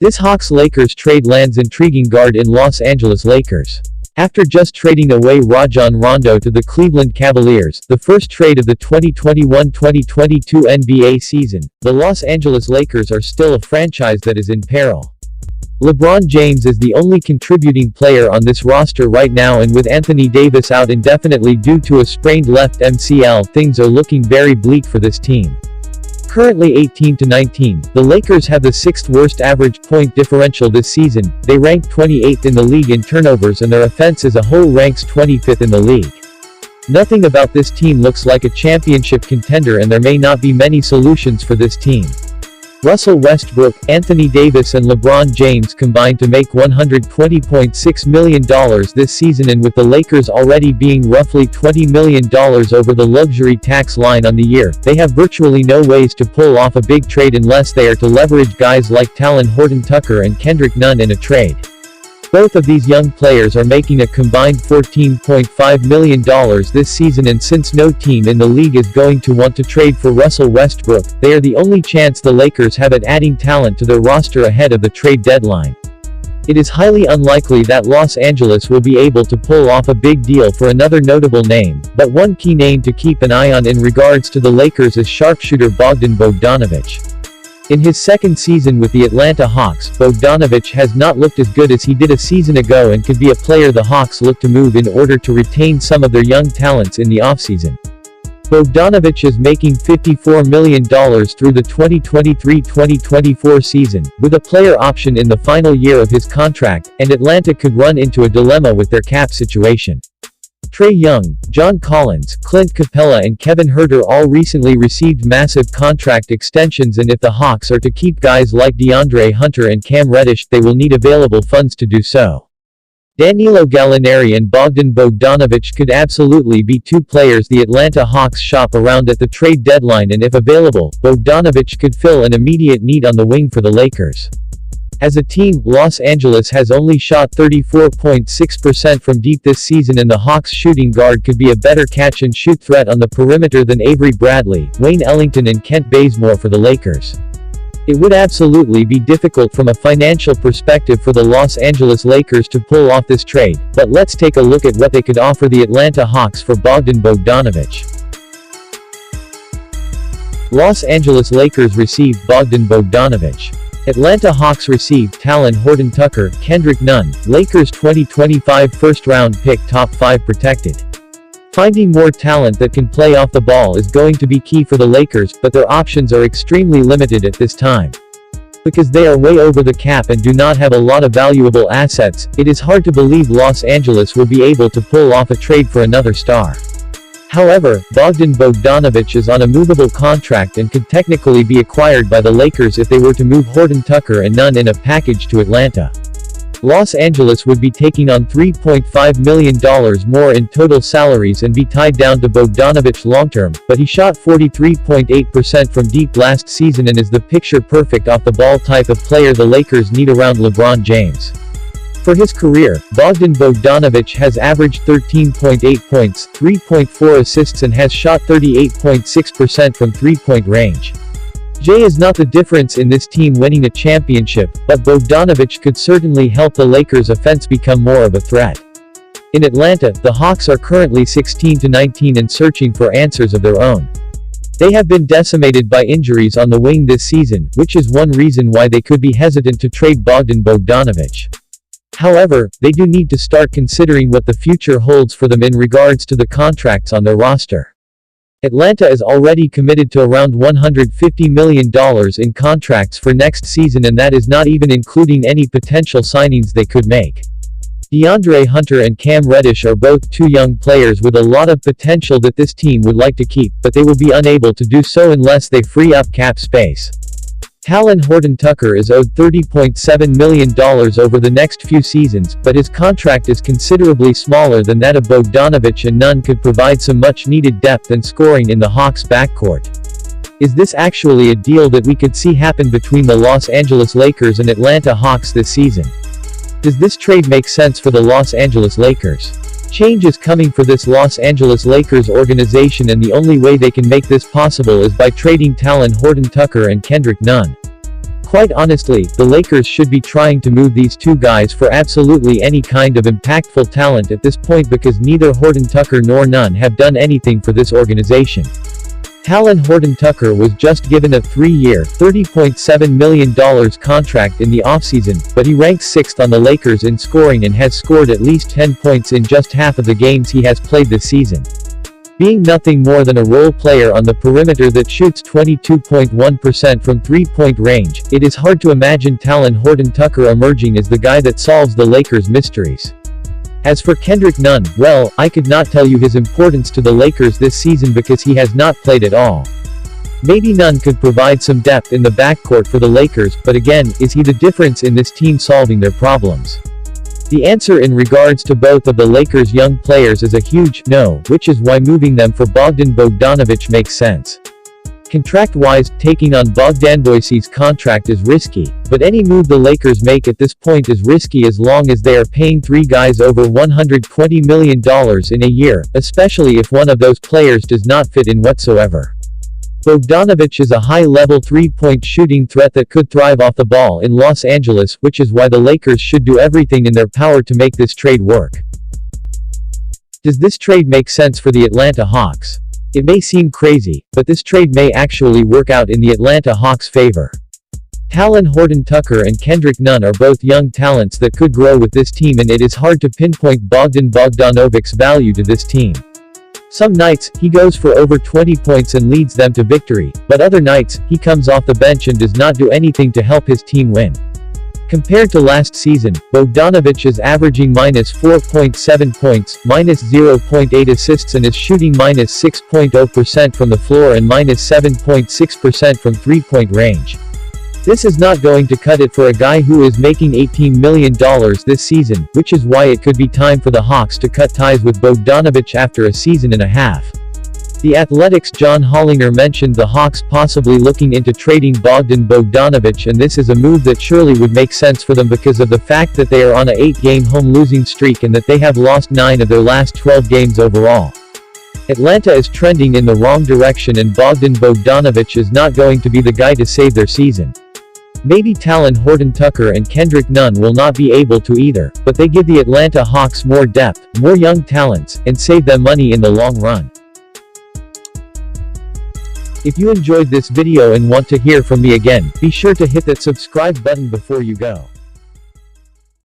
This Hawks-Lakers trade lands intriguing guard in Los Angeles Lakers. After just trading away Rajon Rondo to the Cleveland Cavaliers, the first trade of the 2021-2022 NBA season, the Los Angeles Lakers are still a franchise that is in peril. LeBron James is the only contributing player on this roster right now, and with Anthony Davis out indefinitely due to a sprained left MCL, things are looking very bleak for this team. Currently 18-19, the Lakers have the 6th worst average point differential this season. They rank 28th in the league in turnovers, and their offense as a whole ranks 25th in the league. Nothing about this team looks like a championship contender, and there may not be many solutions for this team. Russell Westbrook, Anthony Davis and LeBron James combined to make $120.6 million this season, and with the Lakers already being roughly $20 million over the luxury tax line on the year, they have virtually no ways to pull off a big trade unless they are to leverage guys like Talen Horton-Tucker and Kendrick Nunn in a trade. Both of these young players are making a combined $14.5 million this season, and since no team in the league is going to want to trade for Russell Westbrook, they are the only chance the Lakers have at adding talent to their roster ahead of the trade deadline. It is highly unlikely that Los Angeles will be able to pull off a big deal for another notable name, but one key name to keep an eye on in regards to the Lakers is sharpshooter Bogdan Bogdanović. In his second season with the Atlanta Hawks, Bogdanović has not looked as good as he did a season ago and could be a player the Hawks look to move in order to retain some of their young talents in the offseason. Bogdanović is making $54 million through the 2023-2024 season, with a player option in the final year of his contract, and Atlanta could run into a dilemma with their cap situation. Trae Young, John Collins, Clint Capella and Kevin Huerter all recently received massive contract extensions, and if the Hawks are to keep guys like DeAndre Hunter and Cam Reddish, they will need available funds to do so. Danilo Gallinari and Bogdan Bogdanović could absolutely be two players the Atlanta Hawks shop around at the trade deadline, and if available, Bogdanović could fill an immediate need on the wing for the Lakers. As a team, Los Angeles has only shot 34.6% from deep this season, and the Hawks' shooting guard could be a better catch-and-shoot threat on the perimeter than Avery Bradley, Wayne Ellington and Kent Bazemore for the Lakers. It would absolutely be difficult from a financial perspective for the Los Angeles Lakers to pull off this trade, but let's take a look at what they could offer the Atlanta Hawks for Bogdan Bogdanović. Los Angeles Lakers received Bogdan Bogdanović. Atlanta Hawks received Talen Horton-Tucker, Kendrick Nunn, Lakers 2025 first-round pick, top 5 protected. Finding more talent that can play off the ball is going to be key for the Lakers, but their options are extremely limited at this time. Because they are way over the cap and do not have a lot of valuable assets, it is hard to believe Los Angeles will be able to pull off a trade for another star. However, Bogdan Bogdanović is on a movable contract and could technically be acquired by the Lakers if they were to move Horton-Tucker and Nunn in a package to Atlanta. Los Angeles would be taking on $3.5 million more in total salaries and be tied down to Bogdanović long-term, but he shot 43.8% from deep last season and is the picture-perfect off-the-ball type of player the Lakers need around LeBron James. For his career, Bogdan Bogdanović has averaged 13.8 points, 3.4 assists and has shot 38.6% from three-point range. Jay is not the difference in this team winning a championship, but Bogdanović could certainly help the Lakers' offense become more of a threat. In Atlanta, the Hawks are currently 16-19 and searching for answers of their own. They have been decimated by injuries on the wing this season, which is one reason why they could be hesitant to trade Bogdan Bogdanović. However, they do need to start considering what the future holds for them in regards to the contracts on their roster. Atlanta is already committed to around $150 million in contracts for next season, and that is not even including any potential signings they could make. DeAndre Hunter and Cam Reddish are both two young players with a lot of potential that this team would like to keep, but they will be unable to do so unless they free up cap space. Talen Horton-Tucker is owed $30.7 million over the next few seasons, but his contract is considerably smaller than that of Bogdanović, and Nunn could provide some much-needed depth and scoring in the Hawks' backcourt. Is this actually a deal that we could see happen between the Los Angeles Lakers and Atlanta Hawks this season? Does this trade make sense for the Los Angeles Lakers? Change is coming for this Los Angeles Lakers organization, and the only way they can make this possible is by trading Talen Horton-Tucker and Kendrick Nunn. Quite honestly, the Lakers should be trying to move these two guys for absolutely any kind of impactful talent at this point because neither Horton-Tucker nor Nunn have done anything for this organization. Talen Horton-Tucker was just given a 3-year, $30.7 million contract in the offseason, but he ranks 6th on the Lakers in scoring and has scored at least 10 points in just half of the games he has played this season. Being nothing more than a role player on the perimeter that shoots 22.1% from three-point range, it is hard to imagine Talen Horton-Tucker emerging as the guy that solves the Lakers' mysteries. As for Kendrick Nunn, well, I could not tell you his importance to the Lakers this season because he has not played at all. Maybe Nunn could provide some depth in the backcourt for the Lakers, but again, is he the difference in this team solving their problems? The answer in regards to both of the Lakers' young players is a huge no, which is why moving them for Bogdan Bogdanovic makes sense. Contract-wise, taking on Bogdanović's contract is risky, but any move the Lakers make at this point is risky as long as they are paying three guys over $120 million in a year, especially if one of those players does not fit in whatsoever. Bogdanović is a high-level three-point shooting threat that could thrive off the ball in Los Angeles, which is why the Lakers should do everything in their power to make this trade work. Does this trade make sense for the Atlanta Hawks? It may seem crazy, but this trade may actually work out in the Atlanta Hawks' favor. Talen Horton-Tucker and Kendrick Nunn are both young talents that could grow with this team, and it is hard to pinpoint Bogdan Bogdanovic's value to this team. Some nights, he goes for over 20 points and leads them to victory, but other nights, he comes off the bench and does not do anything to help his team win. Compared to last season, Bogdanović is averaging minus 4.7 points, minus 0.8 assists and is shooting minus 6.0% from the floor and minus 7.6% from three-point range. This is not going to cut it for a guy who is making $18 million this season, which is why it could be time for the Hawks to cut ties with Bogdanović after a season and a half. The Athletic's John Hollinger mentioned the Hawks possibly looking into trading Bogdan Bogdanović, and this is a move that surely would make sense for them because of the fact that they are on a 8-game home losing streak and that they have lost 9 of their last 12 games overall. Atlanta is trending in the wrong direction and Bogdan Bogdanović is not going to be the guy to save their season. Maybe Talen Horton-Tucker and Kendrick Nunn will not be able to either, but they give the Atlanta Hawks more depth, more young talents, and save them money in the long run. If you enjoyed this video and want to hear from me again, be sure to hit that subscribe button before you go.